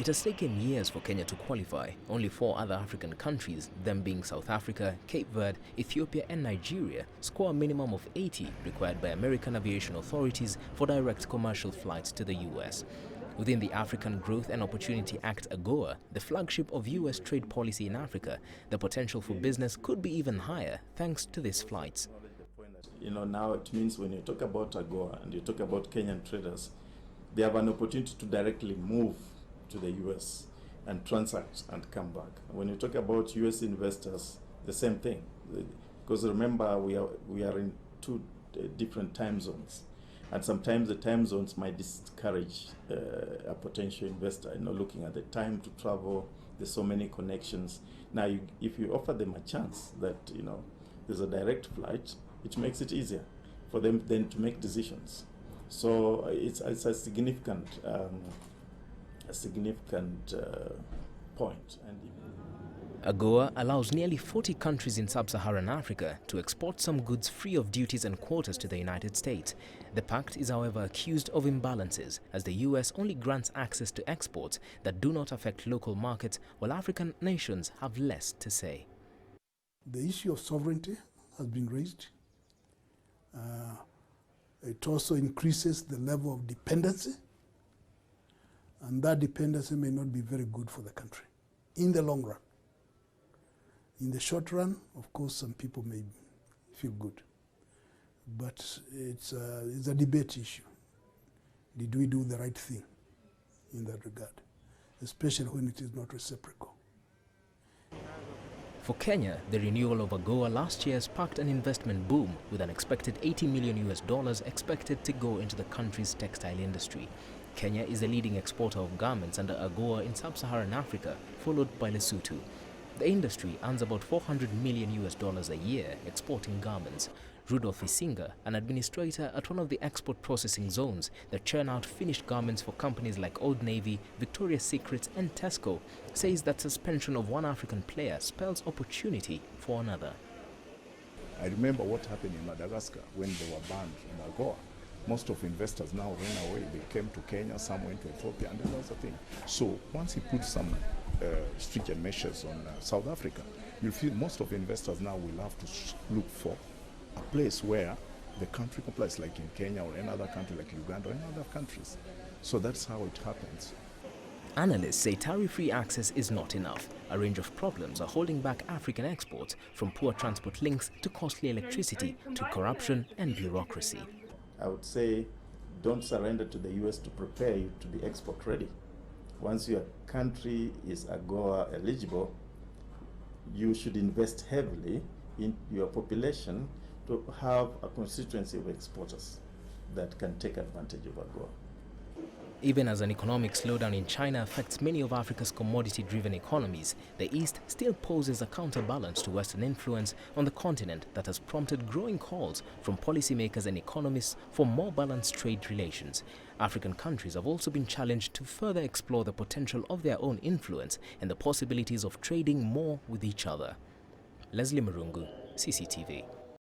It has taken years for Kenya to qualify. Only 4 other African countries, them being South Africa, Cape Verde, Ethiopia and Nigeria, score a minimum of 80 required by American aviation authorities for direct commercial flights to the US. Within the African Growth and Opportunity Act AGOA, the flagship of US trade policy in Africa, the potential for business could be even higher thanks to these flights. Now it means when you talk about AGOA and you talk about Kenyan traders, they have an opportunity to directly move to the US and transact and come back. When you talk about US investors, the same thing. Because remember, we are in 2 different time zones. And sometimes the time zones might discourage a potential investor, looking at the time to travel. There's so many connections. Now, if you offer them a chance that, there's a direct flight, it makes it easier for them then to make decisions. So it's a significant point. AGOA allows nearly 40 countries in sub-Saharan Africa to export some goods free of duties and quotas to the United States. The pact is, however, accused of imbalances, as the US only grants access to exports that do not affect local markets, while African nations have less to say. The issue of sovereignty has been raised. It also increases the level of dependency, and that dependency may not be very good for the country in the long run. In the short run, of course, some people may feel good, but it's a debate issue. Did we do the right thing in that regard, especially when it is not reciprocal? For Kenya, the renewal of AGOA last year sparked an investment boom, with an expected $80 million expected to go into the country's textile industry. Kenya is the leading exporter of garments under AGOA in sub-Saharan Africa, followed by Lesotho. The industry earns about $400 million a year exporting garments. Rudolph Isinga, an administrator at one of the export processing zones that churn out finished garments for companies like Old Navy, Victoria's Secret and Tesco, says that suspension of one African player spells opportunity for another. I remember what happened in Madagascar when they were banned from AGOA. Most of investors now ran away. They came to Kenya, some went to Ethiopia, and that was the thing. So once he put some stringent measures on South Africa, you'll feel most of investors now will have to look for a place where the country complies, like in Kenya or another country like Uganda or in other countries. So that's how it happens. Analysts say tariff-free access is not enough. A range of problems are holding back African exports, from poor transport links to costly electricity to corruption and bureaucracy. I would say don't surrender to the US to prepare you to be export ready. Once your country is AGOA eligible, you should invest heavily in your population to have a constituency of exporters that can take advantage of AGOA. Even as an economic slowdown in China affects many of Africa's commodity-driven economies, the East still poses a counterbalance to Western influence on the continent that has prompted growing calls from policymakers and economists for more balanced trade relations. African countries have also been challenged to further explore the potential of their own influence and the possibilities of trading more with each other. Leslie Marungu, CCTV.